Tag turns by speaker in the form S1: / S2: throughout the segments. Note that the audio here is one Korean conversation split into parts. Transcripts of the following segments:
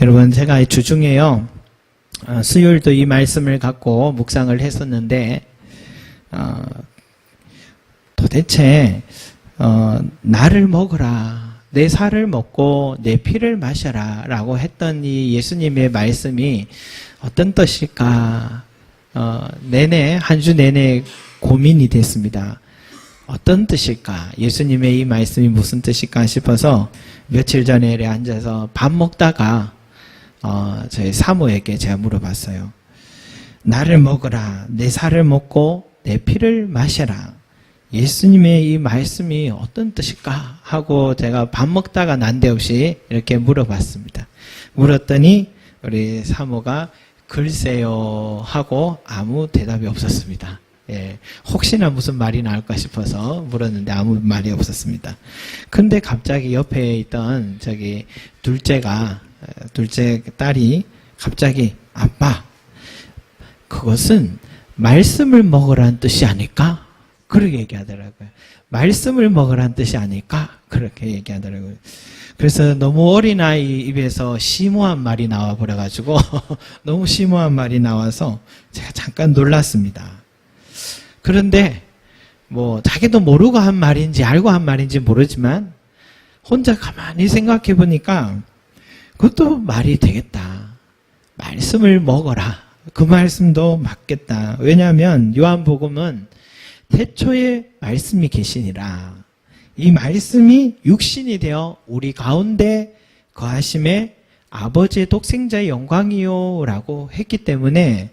S1: 여러분, 제가 주중에요, 수요일도 이 말씀을 갖고 묵상을 했었는데, 도대체, 나를 먹으라, 내 살을 먹고 내 피를 마셔라 라고 했던 이 예수님의 말씀이 어떤 뜻일까, 한 주 내내 고민이 됐습니다. 어떤 뜻일까? 예수님의 이 말씀이 무슨 뜻일까 싶어서 며칠 전에 앉아서 밥 먹다가 저희 사모에게 제가 물어봤어요. 나를 먹으라, 내 살을 먹고 내 피를 마셔라. 예수님의 이 말씀이 어떤 뜻일까? 하고 제가 밥 먹다가 난데없이 이렇게 물어봤습니다. 물었더니 우리 사모가 글쎄요 하고 아무 대답이 없었습니다. 예, 혹시나 무슨 말이 나올까 싶어서 물었는데 아무 말이 없었습니다. 근데 갑자기 옆에 있던 둘째 딸이 갑자기 아빠, 그것은 말씀을 먹으라는 뜻이 아닐까? 그렇게 얘기하더라고요. 말씀을 먹으라는 뜻이 아닐까? 그렇게 얘기하더라고요. 그래서 너무 어린아이 입에서 심오한 말이 나와 버려가지고 너무 심오한 말이 나와서 제가 잠깐 놀랐습니다. 그런데 자기도 모르고 한 말인지 알고 한 말인지 모르지만 혼자 가만히 생각해 보니까 그것도 말이 되겠다. 말씀을 먹어라. 그 말씀도 맞겠다. 왜냐하면 요한복음은 태초에 말씀이 계시니라. 이 말씀이 육신이 되어 우리 가운데 거하심에 아버지의 독생자의 영광이요 라고 했기 때문에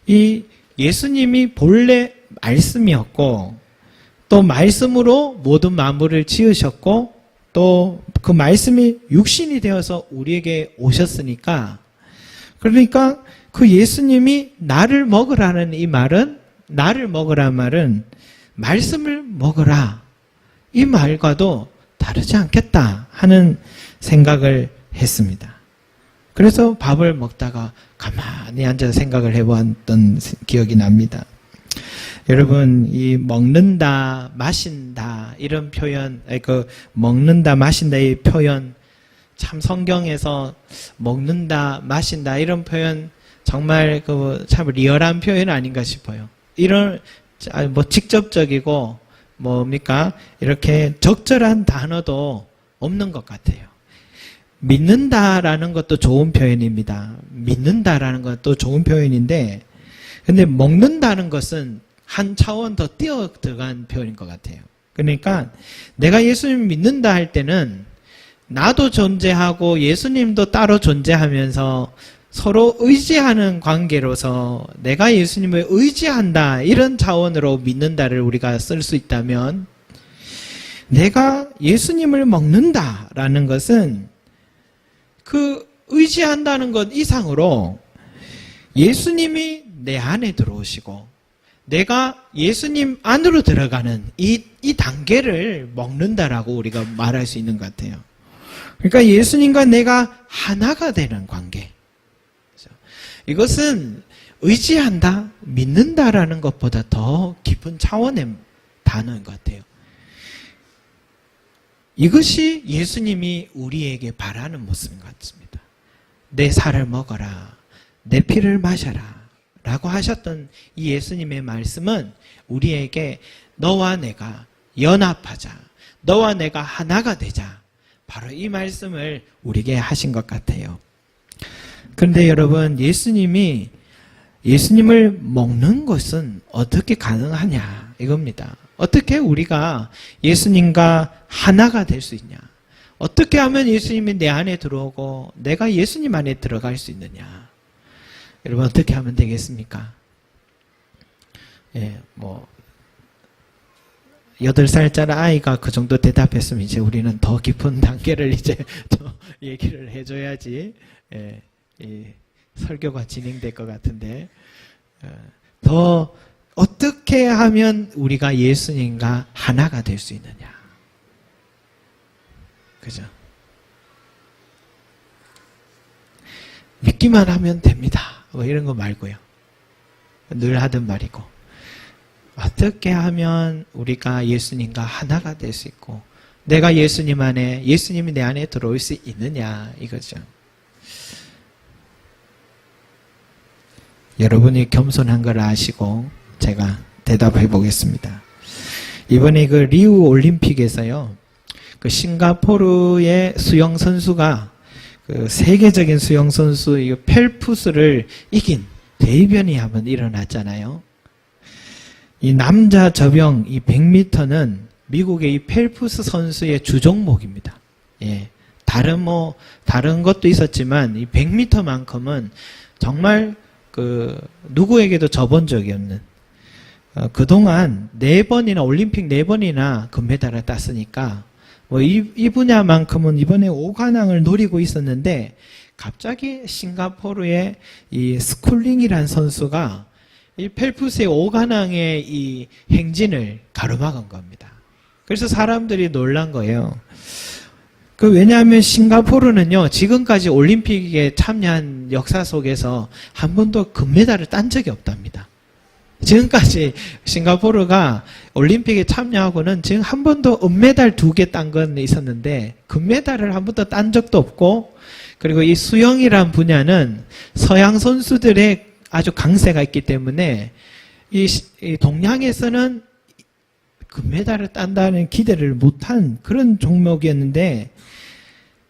S1: 이 예수님이 본래 말씀이었고 또 말씀으로 모든 만물을 지으셨고 또 그 말씀이 육신이 되어서 우리에게 오셨으니까, 그러니까 그 예수님이 나를 먹으라는 이 말은, 나를 먹으라는 말은 말씀을 먹으라 이 말과도 다르지 않겠다 하는 생각을 했습니다. 그래서 밥을 먹다가 가만히 앉아서 생각을 해보았던 기억이 납니다. 여러분, 이 먹는다, 마신다 이런 표현, 먹는다, 마신다 이 표현, 참 성경에서 먹는다, 마신다 이런 표현 정말 참 리얼한 표현 아닌가 싶어요. 이런 직접적이고 이렇게 적절한 단어도 없는 것 같아요. 믿는다라는 것도 좋은 표현입니다. 믿는다라는 것도 좋은 표현인데, 근데 먹는다는 것은 한 차원 더 뛰어 들어간 표현인 것 같아요. 그러니까 내가 예수님 믿는다 할 때는 나도 존재하고 예수님도 따로 존재하면서 서로 의지하는 관계로서 내가 예수님을 의지한다 이런 차원으로 믿는다를 우리가 쓸 수 있다면, 내가 예수님을 먹는다라는 것은 그 의지한다는 것 이상으로 예수님이 내 안에 들어오시고 내가 예수님 안으로 들어가는 이 단계를 먹는다라고 우리가 말할 수 있는 것 같아요. 그러니까 예수님과 내가 하나가 되는 관계. 이것은 의지한다, 믿는다라는 것보다 더 깊은 차원의 단어인 것 같아요. 이것이 예수님이 우리에게 바라는 모습인 것 같습니다. 내 살을 먹어라, 내 피를 마셔라 라고 하셨던 이 예수님의 말씀은 우리에게 너와 내가 연합하자, 너와 내가 하나가 되자, 바로 이 말씀을 우리에게 하신 것 같아요. 그런데 여러분, 예수님을 먹는 것은 어떻게 가능하냐 이겁니다. 어떻게 우리가 예수님과 하나가 될 수 있냐, 어떻게 하면 예수님이 내 안에 들어오고 내가 예수님 안에 들어갈 수 있느냐. 여러분, 어떻게 하면 되겠습니까? 8살짜리 아이가 그 정도 대답했으면 이제 우리는 더 깊은 단계를 이제 더 얘기를 해줘야지 이 설교가 진행될 것 같은데, 더 어떻게 하면 우리가 예수님과 하나가 될 수 있느냐. 그죠? 믿기만 하면 됩니다. 이런 거 말고요. 늘 하던 말이고, 어떻게 하면 우리가 예수님과 하나가 될 수 있고 내가 예수님 안에, 예수님이 내 안에 들어올 수 있느냐 이거죠. 여러분이 겸손한 걸 아시고 제가 대답해 보겠습니다. 이번에 그 리우 올림픽에서요, 그 싱가포르의 수영 선수가 그 세계적인 수영 선수 이 펠프스를 이긴 대이변이 한번 일어났잖아요. 이 남자 저병 이 100m는 미국의 이 펠프스 선수의 주 종목입니다. 예. 다른 것도 있었지만 이 100m만큼은 정말 그 누구에게도 져본 적이 없는 그동안 4번이나 올림픽 4번이나 금메달을 땄으니까 뭐 이 분야만큼은 이번에 5관왕을 노리고 있었는데 갑자기 싱가포르의 이 스쿨링이라는 선수가 이 펠프스의 5관왕의 이 행진을 가로막은 겁니다. 그래서 사람들이 놀란 거예요. 왜냐하면 싱가포르는요, 지금까지 올림픽에 참여한 역사 속에서 한 번도 금메달을 딴 적이 없답니다. 지금까지 싱가포르가 올림픽에 참여하고는 지금 한 번도 은메달 2개 딴 건 있었는데 금메달을 한 번도 딴 적도 없고, 그리고 이 수영이란 분야는 서양 선수들의 아주 강세가 있기 때문에 이 동양에서는 금메달을 딴다는 기대를 못한 그런 종목이었는데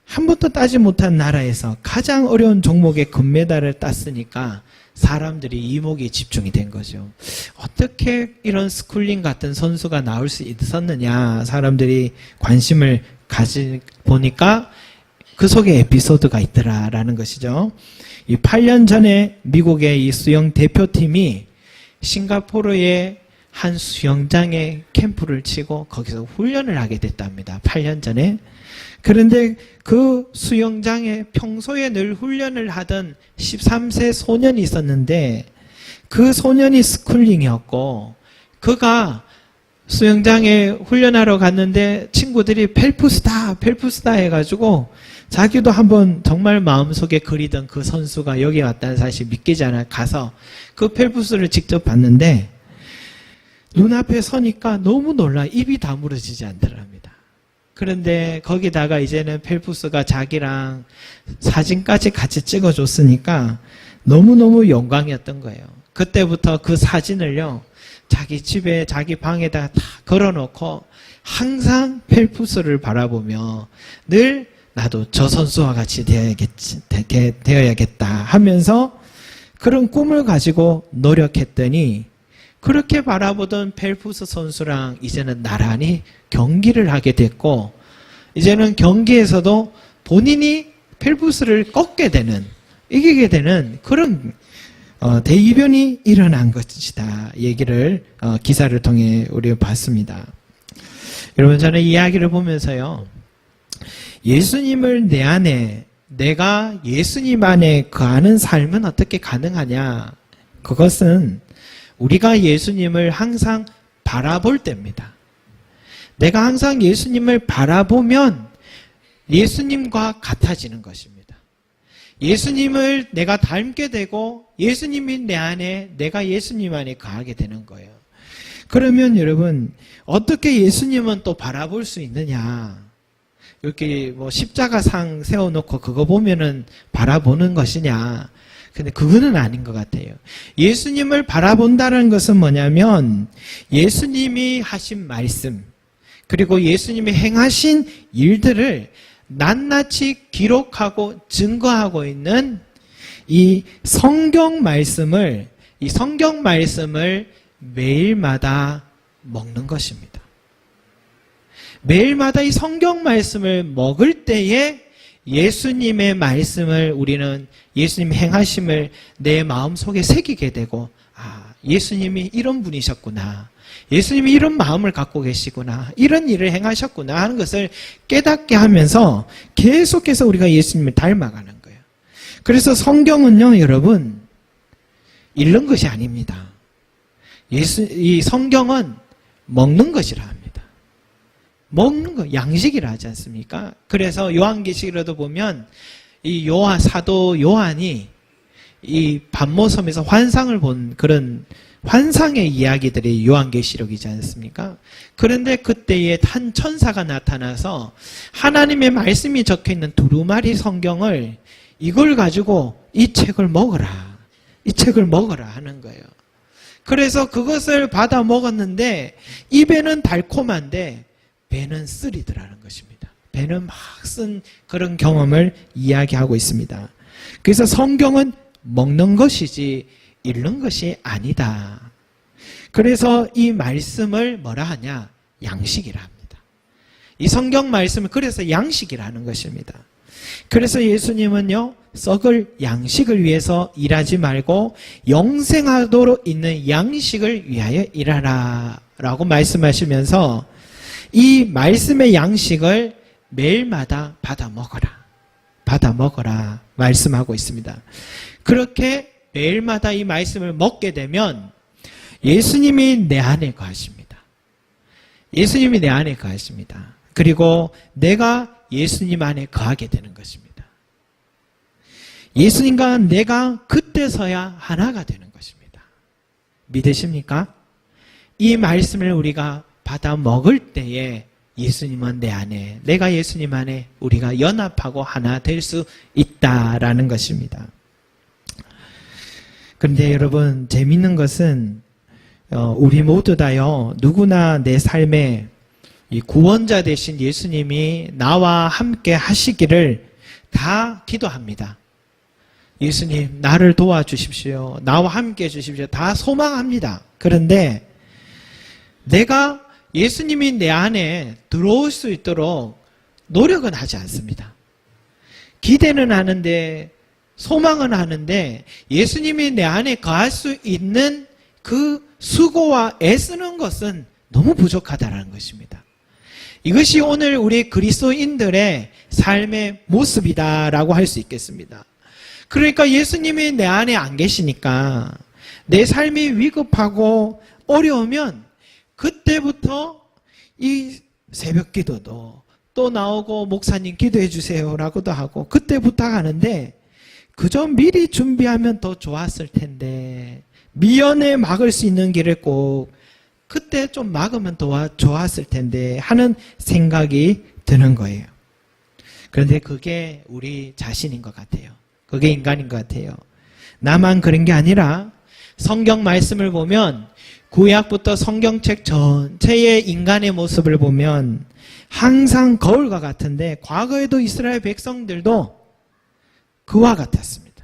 S1: 한 번도 따지 못한 나라에서 가장 어려운 종목에 금메달을 땄으니까 사람들이 이목이 집중이 된 거죠. 어떻게 이런 스쿨링 같은 선수가 나올 수 있었느냐, 사람들이 관심을 보니까 그 속에 에피소드가 있더라라는 것이죠. 이 8년 전에 미국의 이 수영 대표팀이 싱가포르의 한 수영장에 캠프를 치고 거기서 훈련을 하게 됐답니다. 8년 전에. 그런데 그 수영장에 평소에 늘 훈련을 하던 13세 소년이 있었는데 그 소년이 스쿨링이었고, 그가 수영장에 훈련하러 갔는데 친구들이 펠프스다 해가지고 자기도 한번 정말 마음속에 그리던 그 선수가 여기 왔다는 사실 믿기지 않아 가서 그 펠프스를 직접 봤는데 눈앞에 서니까 너무 놀라 입이 다물어지지 않더랍니다. 그런데 거기다가 이제는 펠프스가 자기랑 사진까지 같이 찍어줬으니까 너무너무 영광이었던 거예요. 그때부터 그 사진을요, 자기 집에 자기 방에다가 다 걸어놓고 항상 펠프스를 바라보며 늘 나도 저 선수와 같이 되어야겠다 하면서 그런 꿈을 가지고 노력했더니 그렇게 바라보던 펠프스 선수랑 이제는 나란히 경기를 하게 됐고, 이제는 경기에서도 본인이 펠프스를 이기게 되는 그런 대이변이 일어난 것이다 얘기를 기사를 통해 우리가 봤습니다. 여러분, 저는 이 이야기를 보면서요, 예수님을 내 안에, 내가 예수님 안에 거하는 삶은 어떻게 가능하냐, 그것은 우리가 예수님을 항상 바라볼 때입니다. 내가 항상 예수님을 바라보면 예수님과 같아지는 것입니다. 예수님을 내가 닮게 되고 예수님이 내 안에, 내가 예수님 안에 거하게 되는 거예요. 그러면 여러분, 어떻게 예수님은 또 바라볼 수 있느냐? 이렇게 뭐 십자가상 세워놓고 그거 보면은 바라보는 것이냐? 근데 그거는 아닌 것 같아요. 예수님을 바라본다는 것은 뭐냐면 예수님이 하신 말씀, 그리고 예수님이 행하신 일들을 낱낱이 기록하고 증거하고 있는 이 성경 말씀을 매일마다 먹는 것입니다. 매일마다 이 성경 말씀을 먹을 때에 예수님의 말씀을 우리는 예수님 행하심을 내 마음속에 새기게 되고, 예수님이 이런 분이셨구나, 예수님이 이런 마음을 갖고 계시구나, 이런 일을 행하셨구나 하는 것을 깨닫게 하면서 계속해서 우리가 예수님을 닮아가는 거예요. 그래서 성경은요, 여러분, 읽는 것이 아닙니다. 이 성경은 먹는 것이라 합니다. 먹는 거, 양식이라 하지 않습니까? 그래서 요한계시록에도 보면 이 사도 요한이 이 반모섬에서 환상을 본 그런 환상의 이야기들이 요한계시록이지 않습니까? 그런데 그때에 한 천사가 나타나서 하나님의 말씀이 적혀있는 두루마리 성경을, 이걸 가지고 이 책을 먹어라, 이 책을 먹어라 하는 거예요. 그래서 그것을 받아 먹었는데 입에는 달콤한데 배는 쓰리더라는 것입니다. 배는 막 쓴 그런 경험을 이야기하고 있습니다. 그래서 성경은 먹는 것이지 읽는 것이 아니다. 그래서 이 말씀을 뭐라 하냐? 양식이라 합니다. 이 성경 말씀을 그래서 양식이라는 것입니다. 그래서 예수님은요, 썩을 양식을 위해서 일하지 말고 영생하도록 있는 양식을 위하여 일하라 라고 말씀하시면서 이 말씀의 양식을 매일마다 받아 먹어라 말씀하고 있습니다. 그렇게 매일마다 이 말씀을 먹게 되면 예수님이 내 안에 거하십니다. 예수님이 내 안에 거하십니다. 그리고 내가 예수님 안에 거하게 되는 것입니다. 예수님과 내가 그때서야 하나가 되는 것입니다. 믿으십니까? 이 말씀을 우리가 받아 먹을 때에 예수님은 내 안에, 내가 예수님 안에 우리가 연합하고 하나 될 수 있다라는 것입니다. 그런데 여러분, 재밌는 것은 우리 모두 다요, 누구나 내 삶에 이 구원자 되신 예수님이 나와 함께 하시기를 다 기도합니다. 예수님, 나를 도와주십시오. 나와 함께 해주십시오. 다 소망합니다. 그런데 내가 예수님이 내 안에 들어올 수 있도록 노력은 하지 않습니다. 기대는 하는데, 소망은 하는데 예수님이 내 안에 거할 수 있는 그 수고와 애쓰는 것은 너무 부족하다는 것입니다. 이것이 오늘 우리 그리스도인들의 삶의 모습이다라고 할 수 있겠습니다. 그러니까 예수님이 내 안에 안 계시니까 내 삶이 위급하고 어려우면 그때부터 이 새벽 기도도 또 나오고 목사님 기도해 주세요라고도 하고 그때 부탁하는데 그저 미리 준비하면 더 좋았을 텐데 미연에 막을 수 있는 길을 꼭 그때 좀 막으면 더 좋았을 텐데 하는 생각이 드는 거예요. 그런데 그게 우리 자신인 것 같아요. 그게 인간인 것 같아요. 나만 그런 게 아니라 성경 말씀을 보면 구약부터 성경책 전체의 인간의 모습을 보면 항상 거울과 같은데 과거에도 이스라엘 백성들도 그와 같았습니다.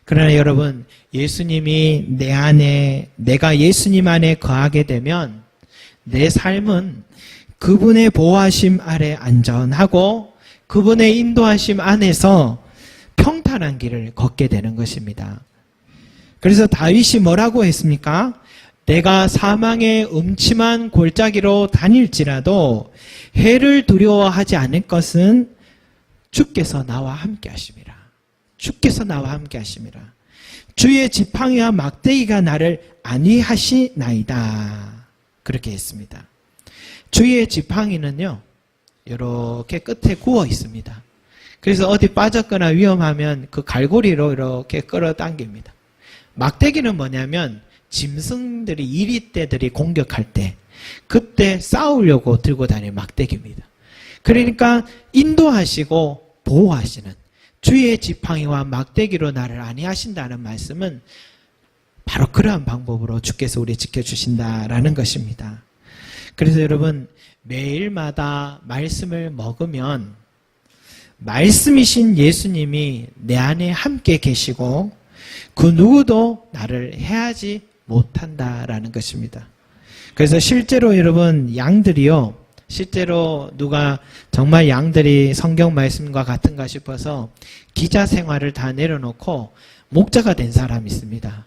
S1: 그러나 여러분, 예수님이 내 안에, 내가 예수님 안에 거하게 되면 내 삶은 그분의 보호하심 아래 안전하고 그분의 인도하심 안에서 평탄한 길을 걷게 되는 것입니다. 그래서 다윗이 뭐라고 했습니까? 내가 사망의 음침한 골짜기로 다닐지라도 해를 두려워하지 않을 것은 주께서 나와 함께 하심이라. 주께서 나와 함께 하심이라. 주의 지팡이와 막대기가 나를 안위하시나이다. 그렇게 했습니다. 주의 지팡이는요, 이렇게 끝에 구워 있습니다. 그래서 어디 빠졌거나 위험하면 그 갈고리로 이렇게 끌어당깁니다. 막대기는 뭐냐면 짐승들이, 이리떼들이 공격할 때 그때 싸우려고 들고 다니는 막대기입니다. 그러니까 인도하시고 보호하시는 주의 지팡이와 막대기로 나를 안위하신다는 말씀은 바로 그러한 방법으로 주께서 우리 지켜주신다라는 것입니다. 그래서 여러분, 매일마다 말씀을 먹으면 말씀이신 예수님이 내 안에 함께 계시고 그 누구도 나를 해하지 못한다라는 것입니다. 그래서 실제로 여러분, 양들이요, 실제로 누가 정말 양들이 성경 말씀과 같은가 싶어서 기자 생활을 다 내려놓고 목자가 된 사람이 있습니다.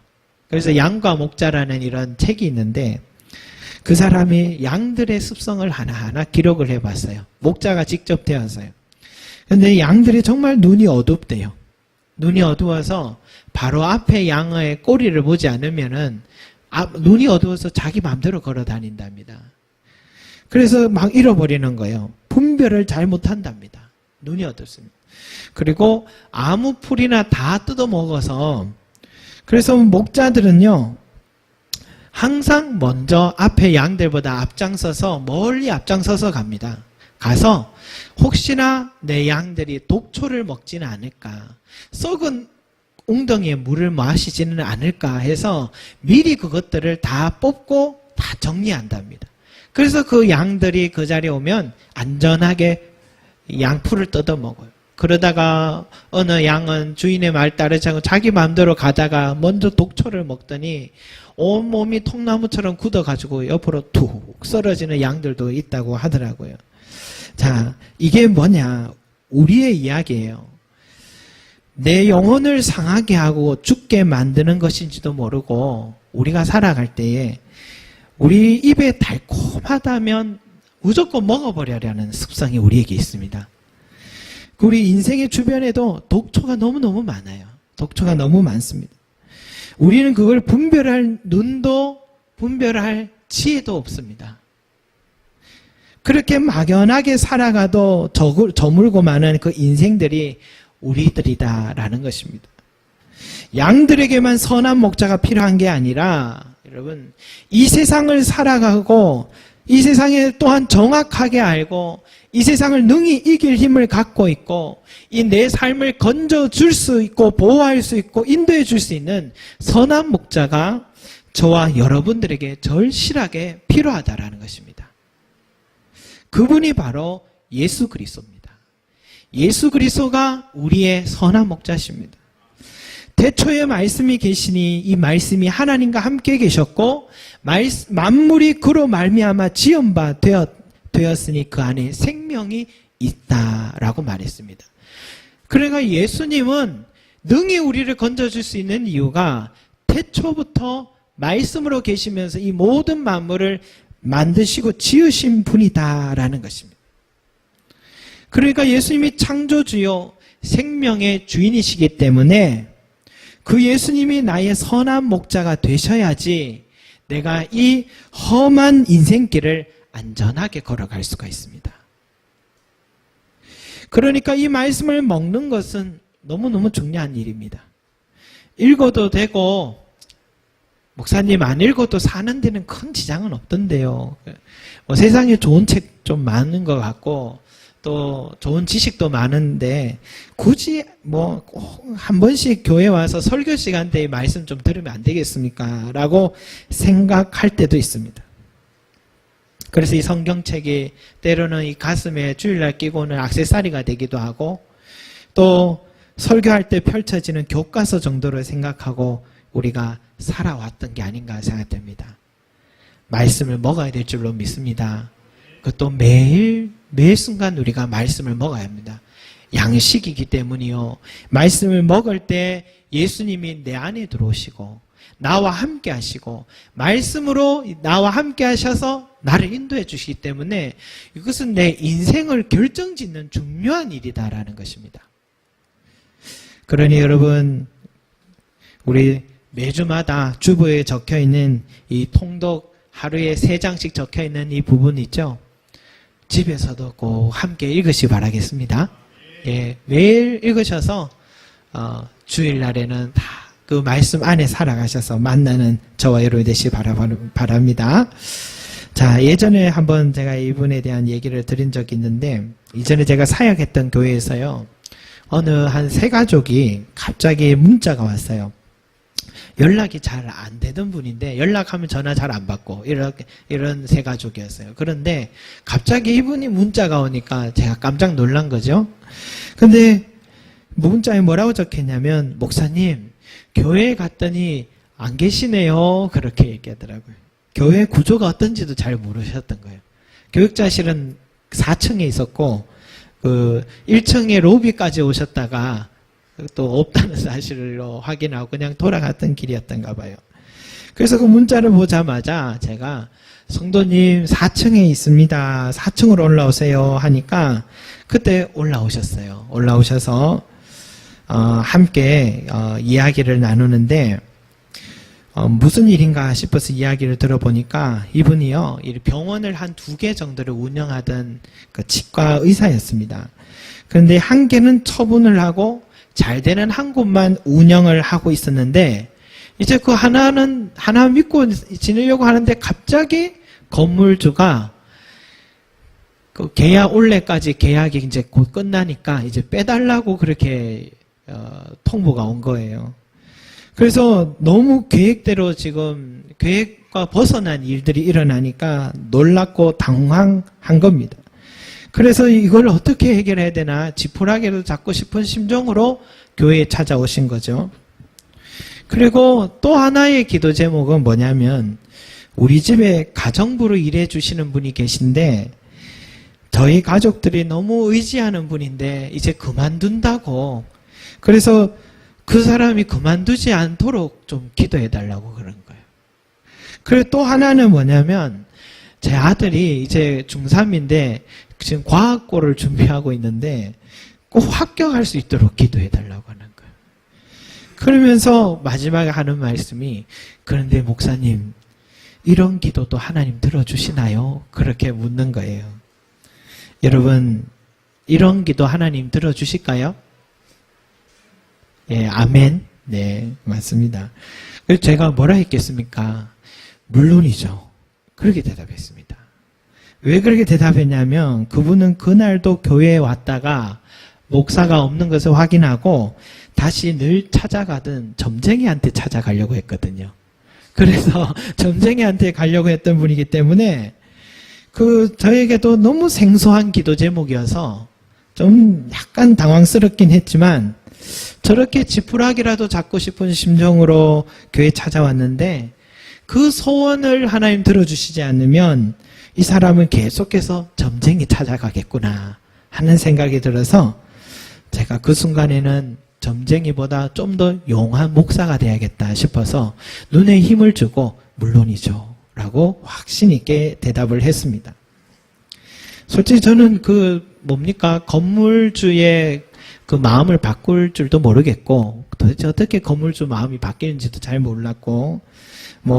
S1: 그래서 양과 목자라는 이런 책이 있는데 그 사람이 양들의 습성을 하나하나 기록을 해봤어요. 목자가 직접 되어서요. 근데 양들이 정말 눈이 어둡대요. 눈이 어두워서 바로 앞에 양의 꼬리를 보지 않으면은 눈이 어두워서 자기 마음대로 걸어 다닌답니다. 그래서 막 잃어버리는 거예요. 분별을 잘 못한답니다. 눈이 어둡습니다. 그리고 아무 풀이나 다 뜯어먹어서, 그래서 목자들은요, 항상 먼저 앞에 양들보다 앞장서서 멀리 앞장서서 갑니다. 가서 혹시나 내 양들이 독초를 먹지는 않을까, 썩은 웅덩이에 물을 마시지는 않을까 해서 미리 그것들을 다 뽑고 다 정리한답니다. 그래서 그 양들이 그 자리에 오면 안전하게 양풀을 뜯어먹어요. 그러다가 어느 양은 주인의 말 따르지 않고 자기 마음대로 가다가 먼저 독초를 먹더니 온몸이 통나무처럼 굳어가지고 옆으로 툭 쓰러지는 양들도 있다고 하더라고요. 자, 이게 뭐냐? 우리의 이야기예요. 내 영혼을 상하게 하고 죽게 만드는 것인지도 모르고 우리가 살아갈 때에 우리 입에 달콤하다면 무조건 먹어버려라는 습성이 우리에게 있습니다. 우리 인생의 주변에도 독초가 너무너무 많아요. 독초가 너무 많습니다. 우리는 그걸 분별할 눈도 분별할 지혜도 없습니다. 그렇게 막연하게 살아가도 저물고 마는 그 인생들이 우리들이다라는 것입니다. 양들에게만 선한 목자가 필요한 게 아니라 여러분 이 세상을 살아가고 이 세상에 또한 정확하게 알고 이 세상을 능히 이길 힘을 갖고 있고 이 내 삶을 건져줄 수 있고 보호할 수 있고 인도해 줄 수 있는 선한 목자가 저와 여러분들에게 절실하게 필요하다라는 것입니다. 그분이 바로 예수 그리스도입니다. 예수 그리스도가 우리의 선한 목자십니다. 태초에 말씀이 계시니 이 말씀이 하나님과 함께 계셨고 만물이 그로 말미암아 지은 바 되었으니 그 안에 생명이 있다라고 말했습니다. 그러니까 예수님은 능히 우리를 건져줄 수 있는 이유가 태초부터 말씀으로 계시면서 이 모든 만물을 만드시고 지으신 분이다라는 것입니다. 그러니까 예수님이 창조주요 생명의 주인이시기 때문에 그 예수님이 나의 선한 목자가 되셔야지 내가 이 험한 인생길을 안전하게 걸어갈 수가 있습니다. 그러니까 이 말씀을 먹는 것은 너무너무 중요한 일입니다. 읽어도 되고 목사님 안 읽어도 사는 데는 큰 지장은 없던데요. 뭐 세상에 좋은 책 좀 많은 것 같고 또 좋은 지식도 많은데 굳이 뭐 꼭 한 번씩 교회 와서 설교 시간 때에 말씀 좀 들으면 안 되겠습니까? 라고 생각할 때도 있습니다. 그래서 이 성경책이 때로는 이 가슴에 주일날 끼고는 액세서리가 되기도 하고 또 설교할 때 펼쳐지는 교과서 정도로 생각하고 우리가 살아왔던 게 아닌가 생각됩니다. 말씀을 먹어야 될 줄로 믿습니다. 그것도 매 순간 우리가 말씀을 먹어야 합니다. 양식이기 때문이요. 말씀을 먹을 때 예수님이 내 안에 들어오시고 나와 함께 하시고 말씀으로 나와 함께 하셔서 나를 인도해 주시기 때문에 이것은 내 인생을 결정짓는 중요한 일이다라는 것입니다. 그러니 여러분 우리 매주마다 주보에 적혀있는 이 통독 하루에 3장씩 적혀있는 이 부분 있죠? 집에서도 꼭 함께 읽으시기 바라겠습니다. 예, 매일 읽으셔서 주일날에는 다 그 말씀 안에 살아가셔서 만나는 저와 여러분이 되시기 바랍니다. 자, 예전에 한번 제가 이분에 대한 얘기를 드린 적이 있는데 이전에 제가 사역했던 교회에서요. 어느 한 3가족이 갑자기 문자가 왔어요. 연락이 잘 안 되던 분인데 연락하면 전화 잘 안 받고 이런 3가족이었어요. 그런데 갑자기 이분이 문자가 오니까 제가 깜짝 놀란 거죠. 근데 문자에 뭐라고 적혔냐면 목사님 교회에 갔더니 안 계시네요. 그렇게 얘기하더라고요. 교회 구조가 어떤지도 잘 모르셨던 거예요. 교육자실은 4층에 있었고 그 1층에 로비까지 오셨다가 또 없다는 사실을 확인하고 그냥 돌아갔던 길이었던가 봐요. 그래서 그 문자를 보자마자 제가 성도님 4층에 있습니다. 4층으로 올라오세요 하니까 그때 올라오셨어요. 올라오셔서 함께 이야기를 나누는데 무슨 일인가 싶어서 이야기를 들어보니까 이분이요 병원을 한 2개 정도를 운영하던 그 치과 의사였습니다. 그런데 한 개는 처분을 하고 잘 되는 한 곳만 운영을 하고 있었는데 이제 그 하나 믿고 지내려고 하는데 갑자기 건물주가 그 계약 올해까지 계약이 이제 곧 끝나니까 이제 빼달라고 그렇게 통보가 온 거예요. 그래서 너무 계획대로 지금 계획과 벗어난 일들이 일어나니까 놀랍고 당황한 겁니다. 그래서 이걸 어떻게 해결해야 되나 지푸라기를 잡고 싶은 심정으로 교회에 찾아오신 거죠. 그리고 또 하나의 기도 제목은 뭐냐면 우리 집에 가정부로 일해 주시는 분이 계신데 저희 가족들이 너무 의지하는 분인데 이제 그만둔다고, 그래서 그 사람이 그만두지 않도록 좀 기도해 달라고 그런 거예요. 그리고 또 하나는 뭐냐면 제 아들이 이제 중3인데 지금 과학고를 준비하고 있는데 꼭 합격할 수 있도록 기도해 달라고 하는 거예요. 그러면서 마지막에 하는 말씀이 그런데 목사님 이런 기도도 하나님 들어주시나요? 그렇게 묻는 거예요. 여러분 이런 기도 하나님 들어주실까요? 예, 아멘. 네, 맞습니다. 그래서 제가 뭐라 했겠습니까? 물론이죠. 그렇게 대답했습니다. 왜 그렇게 대답했냐면 그분은 그날도 교회에 왔다가 목사가 없는 것을 확인하고 다시 늘 찾아가던 점쟁이한테 찾아가려고 했거든요. 그래서 점쟁이한테 가려고 했던 분이기 때문에 저에게도 너무 생소한 기도 제목이어서 좀 약간 당황스럽긴 했지만 저렇게 지푸라기라도 잡고 싶은 심정으로 교회에 찾아왔는데 그 소원을 하나님 들어주시지 않으면 이 사람은 계속해서 점쟁이 찾아가겠구나 하는 생각이 들어서 제가 그 순간에는 점쟁이보다 좀 더 용한 목사가 돼야겠다 싶어서 눈에 힘을 주고 물론이죠 라고 확신 있게 대답을 했습니다. 솔직히 저는 건물주의 그 마음을 바꿀 줄도 모르겠고 도대체 어떻게 건물주 마음이 바뀌는지도 잘 몰랐고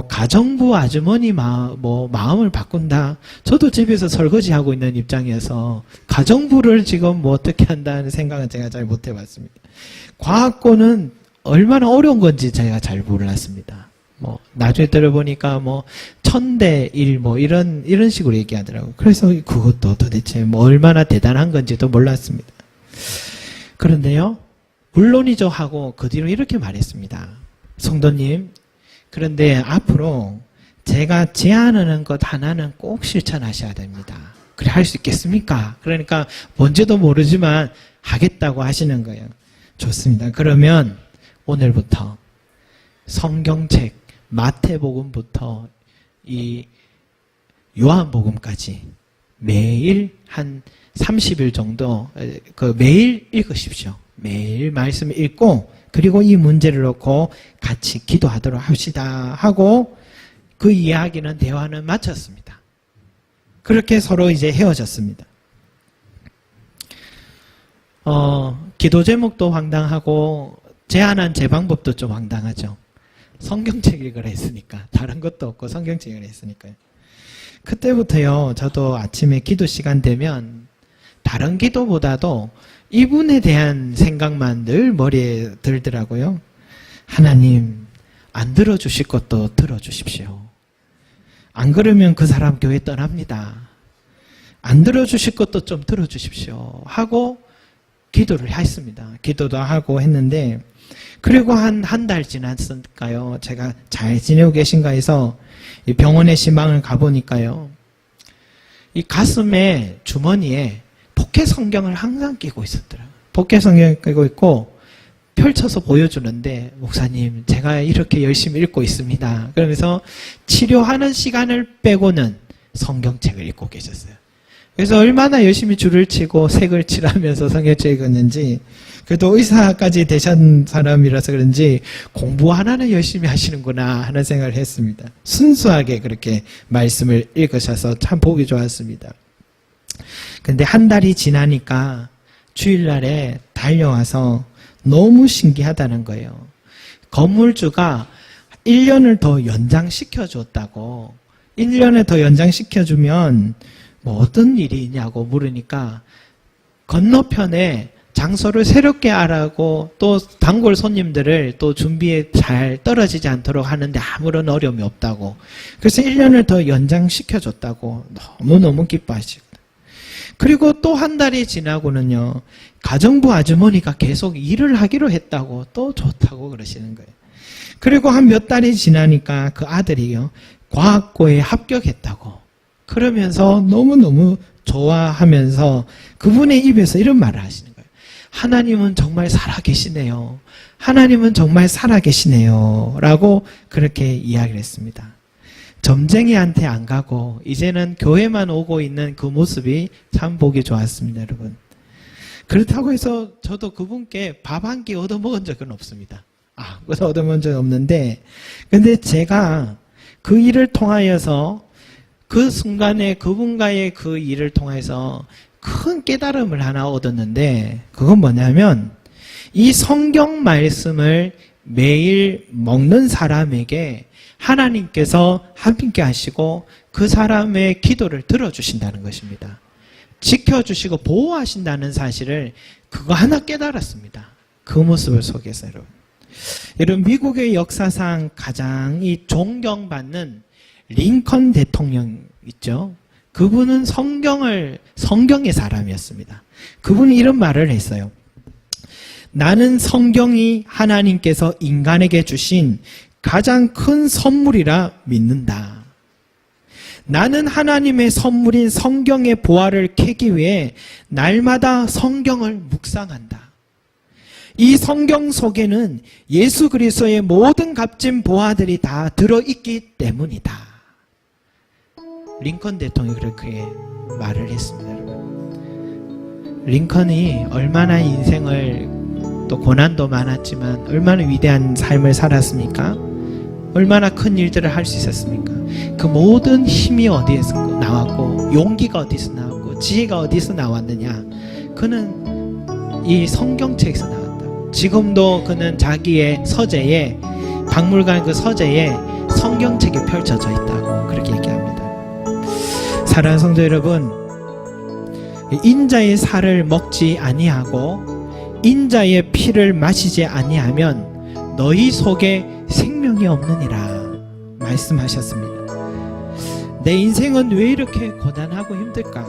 S1: 가정부 아주머니 마음을 바꾼다. 저도 집에서 설거지하고 있는 입장이어서 가정부를 지금 어떻게 한다는 생각은 제가 잘 못 해봤습니다. 과학고는 얼마나 어려운 건지 제가 잘 몰랐습니다. 나중에 들어보니까 1000대 1 이런 식으로 얘기하더라고요. 그래서 그것도 도대체 얼마나 대단한 건지도 몰랐습니다. 그런데요, 물론이죠 하고 그 뒤로 이렇게 말했습니다. 성도님, 그런데 앞으로 제가 제안하는 것 하나는 꼭 실천하셔야 됩니다. 그래 할 수 있겠습니까? 그러니까 뭔지도 모르지만 하겠다고 하시는 거예요. 좋습니다. 그러면 오늘부터 성경책 마태복음부터 이 요한복음까지 매일 한 30일 정도 매일 읽으십시오. 매일 말씀 읽고 그리고 이 문제를 놓고 같이 기도하도록 합시다 하고 그 이야기는 대화는 마쳤습니다. 그렇게 서로 이제 헤어졌습니다. 기도 제목도 황당하고 제안한 제 방법도 좀 황당하죠. 성경책 읽으라 했으니까 다른 것도 없고 성경책 읽으라 했으니까요. 그때부터요 저도 아침에 기도 시간 되면 다른 기도보다도 이분에 대한 생각만 늘 머리에 들더라고요. 하나님 안 들어주실 것도 들어주십시오. 안 그러면 그 사람 교회 떠납니다. 안 들어주실 것도 좀 들어주십시오 하고 기도를 했습니다. 기도도 하고 했는데 그리고 한 달 지났을까요? 제가 잘 지내고 계신가 해서 병원에 신방을 가보니까요. 이 가슴에 주머니에 포켓 성경을 항상 끼고 있었더라고요. 포켓 성경을 끼고 있고 펼쳐서 보여주는데 목사님 제가 이렇게 열심히 읽고 있습니다. 그러면서 치료하는 시간을 빼고는 성경책을 읽고 계셨어요. 그래서 얼마나 열심히 줄을 치고 색을 칠하면서 성경책을 읽었는지 그래도 의사까지 되신 사람이라서 그런지 공부 하나는 열심히 하시는구나 하는 생각을 했습니다. 순수하게 그렇게 말씀을 읽으셔서 참 보기 좋았습니다. 근데 한 달이 지나니까 주일날에 달려와서 너무 신기하다는 거예요. 건물주가 1년을 더 연장시켜줬다고. 1년을 더 연장시켜주면 어떤 일이 있냐고 물으니까 건너편에 장소를 새롭게 하라고 또 단골 손님들을 또 준비에 잘 떨어지지 않도록 하는데 아무런 어려움이 없다고. 그래서 1년을 더 연장시켜줬다고 너무너무 기뻐하시고. 그리고 또 한 달이 지나고는요, 가정부 아주머니가 계속 일을 하기로 했다고 또 좋다고 그러시는 거예요. 그리고 한 몇 달이 지나니까 그 아들이요, 과학고에 합격했다고 그러면서 너무너무 좋아하면서 그분의 입에서 이런 말을 하시는 거예요. 하나님은 정말 살아계시네요. 하나님은 정말 살아계시네요. 라고 그렇게 이야기를 했습니다. 점쟁이한테 안 가고 이제는 교회만 오고 있는 그 모습이 참 보기 좋았습니다, 여러분. 그렇다고 해서 저도 그분께 밥 한 끼 얻어먹은 적은 없습니다. 얻어먹은 적은 없는데, 근데 제가 그 일을 통하여서 그 순간에 그분과의 그 일을 통해서 큰 깨달음을 하나 얻었는데, 그건 뭐냐면 이 성경 말씀을 매일 먹는 사람에게 하나님께서 함께 하시고 그 사람의 기도를 들어주신다는 것입니다. 지켜주시고 보호하신다는 사실을 그거 하나 깨달았습니다. 그 모습을 속에서 여러분, 미국의 역사상 가장 존경받는 링컨 대통령 있죠. 그분은 성경의 사람이었습니다. 그분이 이런 말을 했어요. 나는 성경이 하나님께서 인간에게 주신 가장 큰 선물이라 믿는다. 나는 하나님의 선물인 성경의 보화를 캐기 위해 날마다 성경을 묵상한다. 이 성경 속에는 예수 그리스도의 모든 값진 보화들이 다 들어있기 때문이다. 링컨 대통령이 그렇게 말을 했습니다. 여러분. 링컨이 얼마나 인생을 또 고난도 많았지만 얼마나 위대한 삶을 살았습니까? 얼마나 큰 일들을 할 수 있었습니까? 그 모든 힘이 어디에서 나왔고 용기가 어디서 나왔고 지혜가 어디서 나왔느냐? 그는 이 성경책에서 나왔다. 지금도 그는 자기의 서재에, 박물관 그 서재에 성경책이 펼쳐져 있다고 그렇게 얘기합니다. 사랑하는 성도 여러분, 인자의 살을 먹지 아니하고 인자의 피를 마시지 아니하면 너희 속에 생명이 없느니라 말씀하셨습니다. 내 인생은 왜 이렇게 고단하고 힘들까?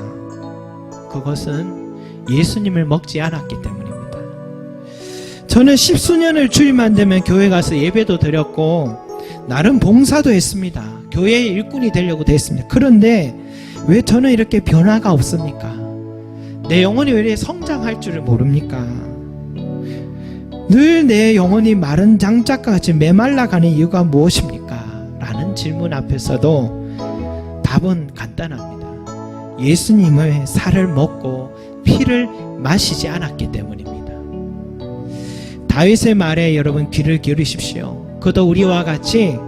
S1: 그것은 예수님을 먹지 않았기 때문입니다. 저는 10수년을 주일만 되면 교회 가서 예배도 드렸고 나름 봉사도 했습니다. 교회의 일꾼이 되려고 했습니다. 그런데 왜 저는 이렇게 변화가 없습니까? 내 영혼이 왜 이렇게 성장할 줄을 모릅니까? 늘 내 영혼이 마른 장작과 같이 메말라가는 이유가 무엇입니까? 라는 질문 앞에서도 답은 간단합니다. 예수님의 살을 먹고 피를 마시지 않았기 때문입니다. 다윗의 말에 여러분 귀를 기울이십시오. 그도 우리와 같이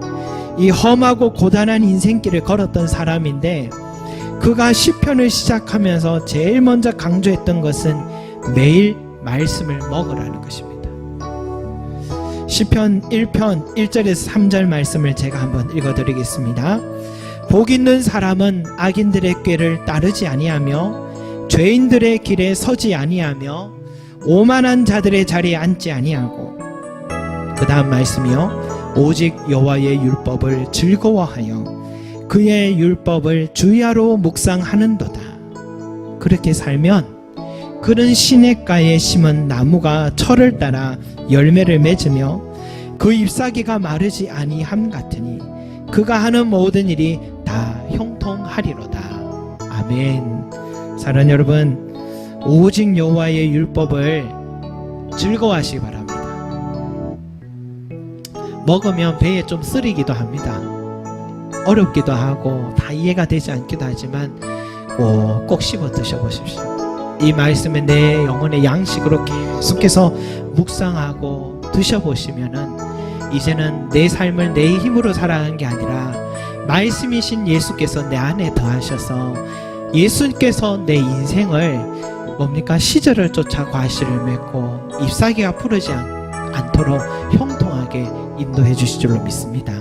S1: 이 험하고 고단한 인생길을 걸었던 사람인데 그가 시편을 시작하면서 제일 먼저 강조했던 것은 매일 말씀을 먹으라는 것입니다. 시편 1편 1절에서 3절 말씀을 제가 한번 읽어드리겠습니다. 복 있는 사람은 악인들의 꾀를 따르지 아니하며 죄인들의 길에 서지 아니하며 오만한 자들의 자리에 앉지 아니하고, 그 다음 말씀이요, 오직 여호와의 율법을 즐거워하여 그의 율법을 주야로 묵상하는도다. 그렇게 살면 그는 시냇가에 심은 나무가 철을 따라 열매를 맺으며 그 잎사귀가 마르지 아니함 같으니 그가 하는 모든 일이 다 형통하리로다. 아멘. 사랑하는 여러분, 오직 여호와의 율법을 즐거워하시기 바랍니다. 먹으면 배에 좀 쓰리기도 합니다. 어렵기도 하고 다 이해가 되지 않기도 하지만 꼭 씹어 드셔보십시오. 이 말씀에 내 영혼의 양식으로 계속해서 묵상하고 드셔보시면은 이제는 내 삶을 내 힘으로 살아가는 게 아니라 말씀이신 예수께서 내 안에 더하셔서 예수께서 내 인생을 시절을 쫓아 과실을 맺고 잎사귀가 푸르지 않도록 형통하게 인도해 주실 줄로 믿습니다.